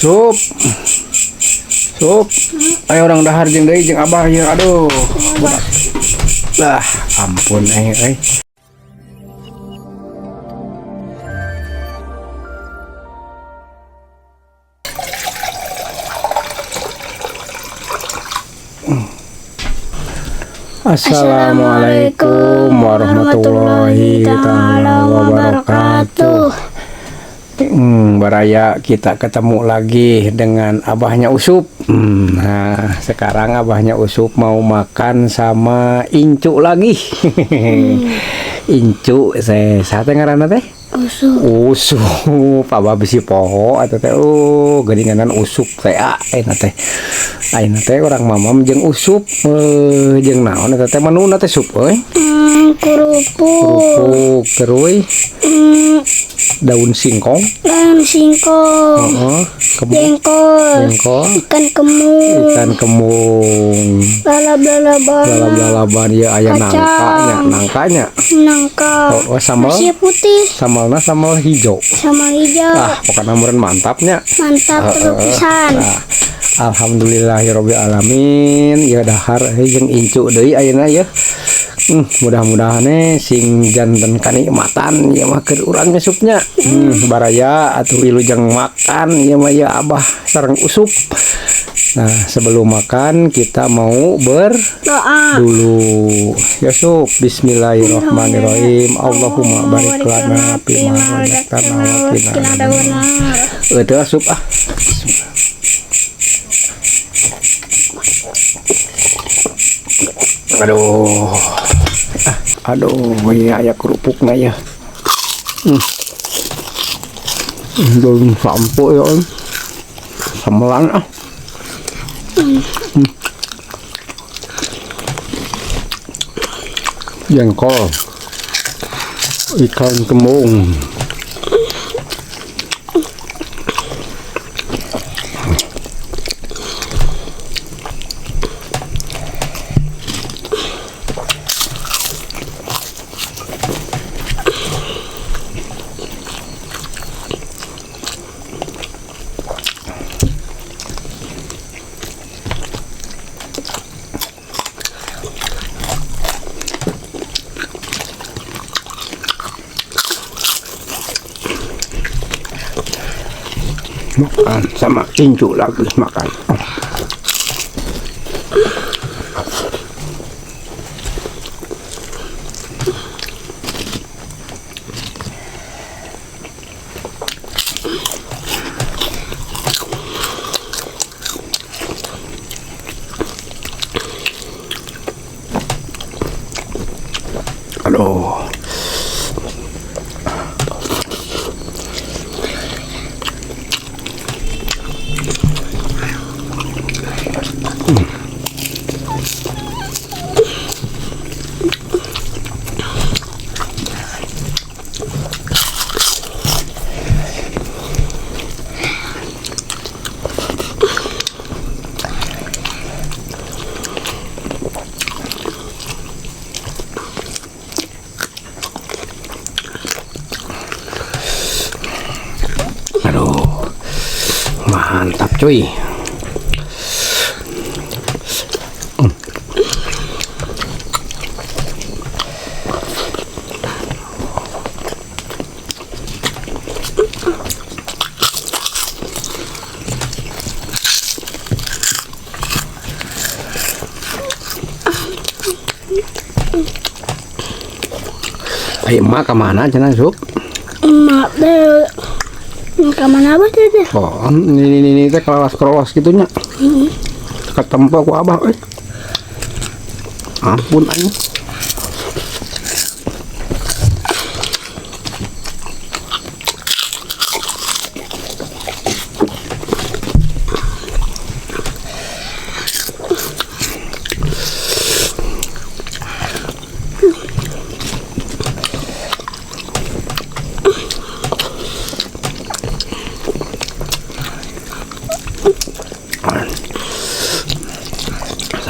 Sup. Sup. Ayo orang dahar jeung deui jeung abah ieu. Aduh. Budak. Lah, ampun euy. Assalamualaikum warahmatullahi taala wabarakatuh. Baraya kita ketemu lagi dengan abahnya Usup. Nah, sekarang abahnya Usup mau makan sama Incu lagi. Incu, sate ngaranna teh? Usup. Abah bisi poho atuh teh. Geuninganan Usup teh ayeuna teh. Ayeuna teh urang mamam jeung Usup jeung naon eta teh manuna teh sup euy? Kerupuk terus daun singkong. Jengkol. Ikan kemung. Lalab-lalaban ya aya nangkanya. Oh, sambal. Nasi putih. Sambalna sambal hijau. Pokoknya meureun mantapnya. Mantap pisan. Alhamdulillahirabbil alamin. Ya dahar jeung Incu deui ayeuna ya. Mudah-mudahan sing janten kanikmatan ya mah keur urang supnya. Baraya atuh wilujeng makan ya mah ya abah sareng Usup. Nah, sebelum makan kita mau berdoa dulu. Ya Sup, bismillahirrahmanirrahim. Allahumma barik lana fima razaqtana wa qina adzabannar. Eueuh Sup ah. Aduh, ini aya kerupukna ya. Daun sampo ya. Samelan ah. Jengkol. Ikan kembung. Makan sama Incu lagi makan. Aduh. Aduh, mantap cuy. Ayo mak kemana cenah Sup? Mak deh. Kemana abah teh? Oh, ini teh kelas gitunya. Ketempo ku abah euy. Ampun aing.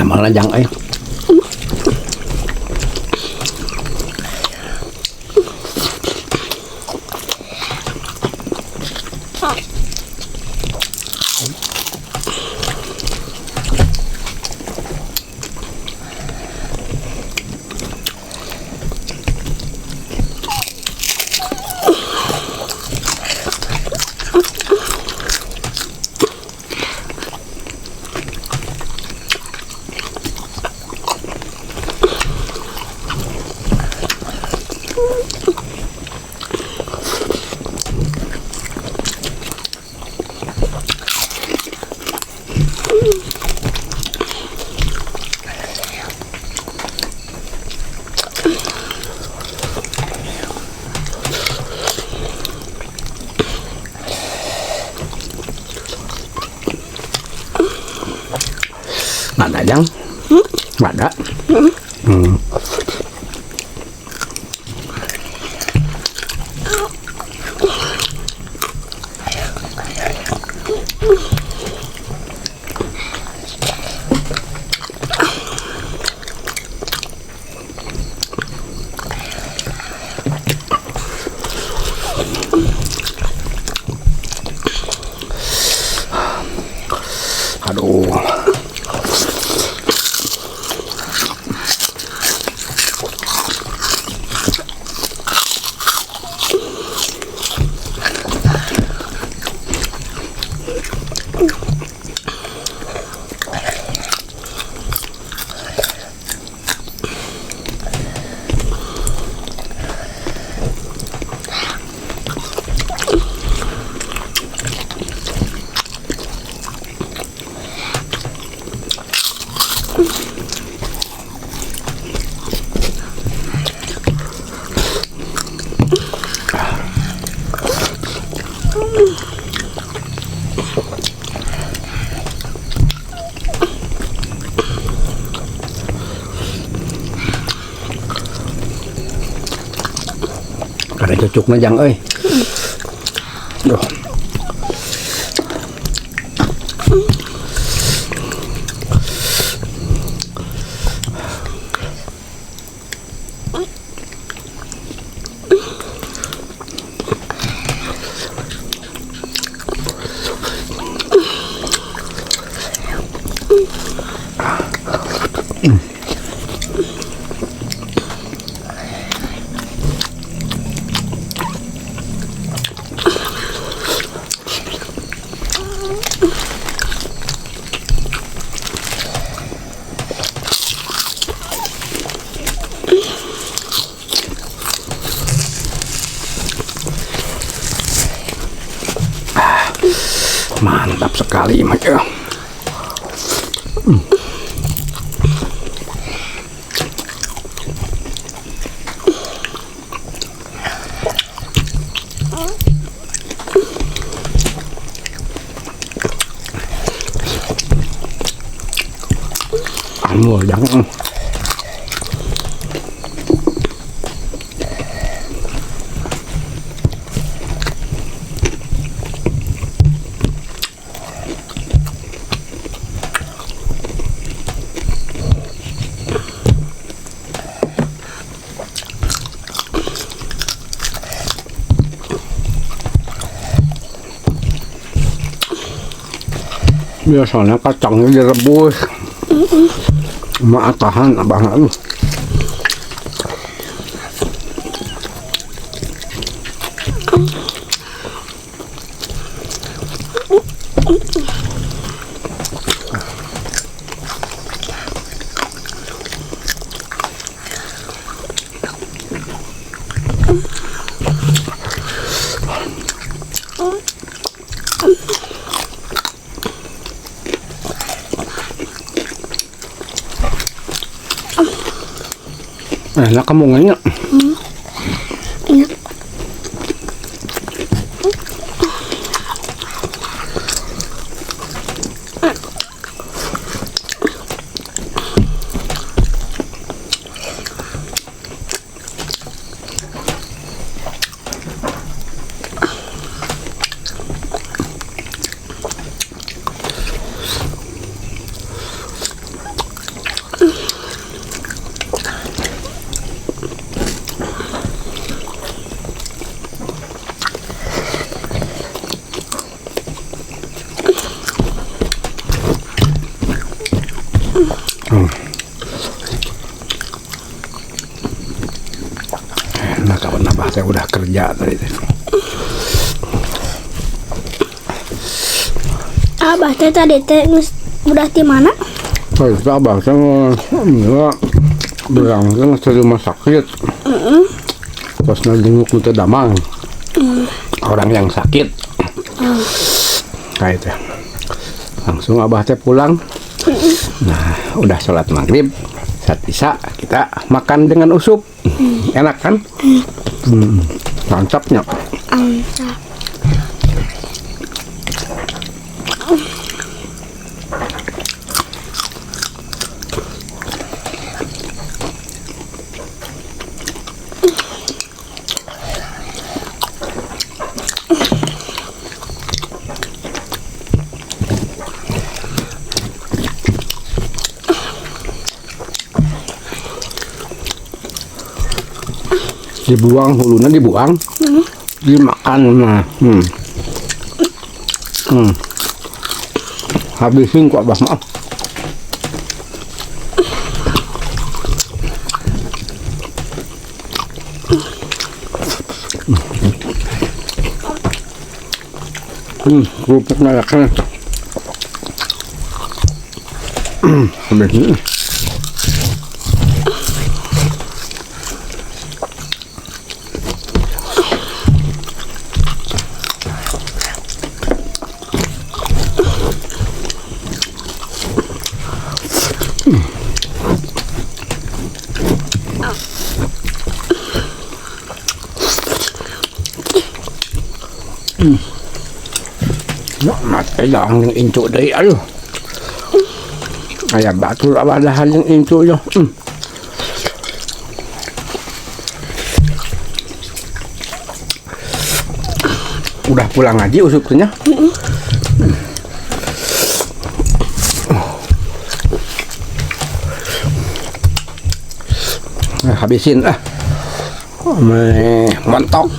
Sama lajang air. Ada Jang? Ada. Aduh. Ada cucuknya Jang euy. Duh. Mantap sekali Mas. Anu jangan. Biasanya kacangnya direbus. Mak tahan abang lu. Enak kamu nggak? Enak. Nah kawan abah saya udah kerja tadi. Abah teh tadi teh udah di mana? Saya abah saya enggak berangkat ke rumah sakit. Pas nengok itu damang. Orang yang sakit. Kayak itu. Langsung abah teh pulang. Nah, udah sholat maghrib, saat isya kita makan dengan usup. Enak kan? Mantapnya. Mantap. Dibuang hulunya, dibuang. Dimakan. Nah. Habisin kok Abah mah. Kerupuknya ya kan. Habis. Mati lang yung inco day ayo. Kaya batul abadahan yung inco yo. Udah pulang ngaji usupnya. Habisin lah. Montok.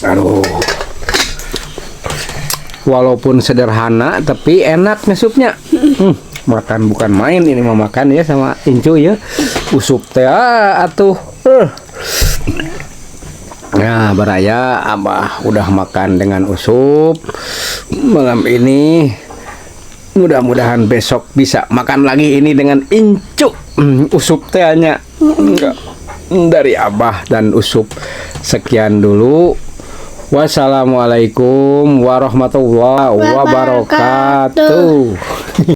Aduh. Walaupun sederhana tapi enak supnya. Makan bukan main ini mau makan ya sama Incu ya. Usup teh atuh. Nah, baraya Abah udah makan dengan usup malam ini. Mudah-mudahan besok bisa makan lagi ini dengan Incu. Usup tehnya dari Abah dan usup. Sekian dulu. Wassalamualaikum warahmatullahi wabarakatuh.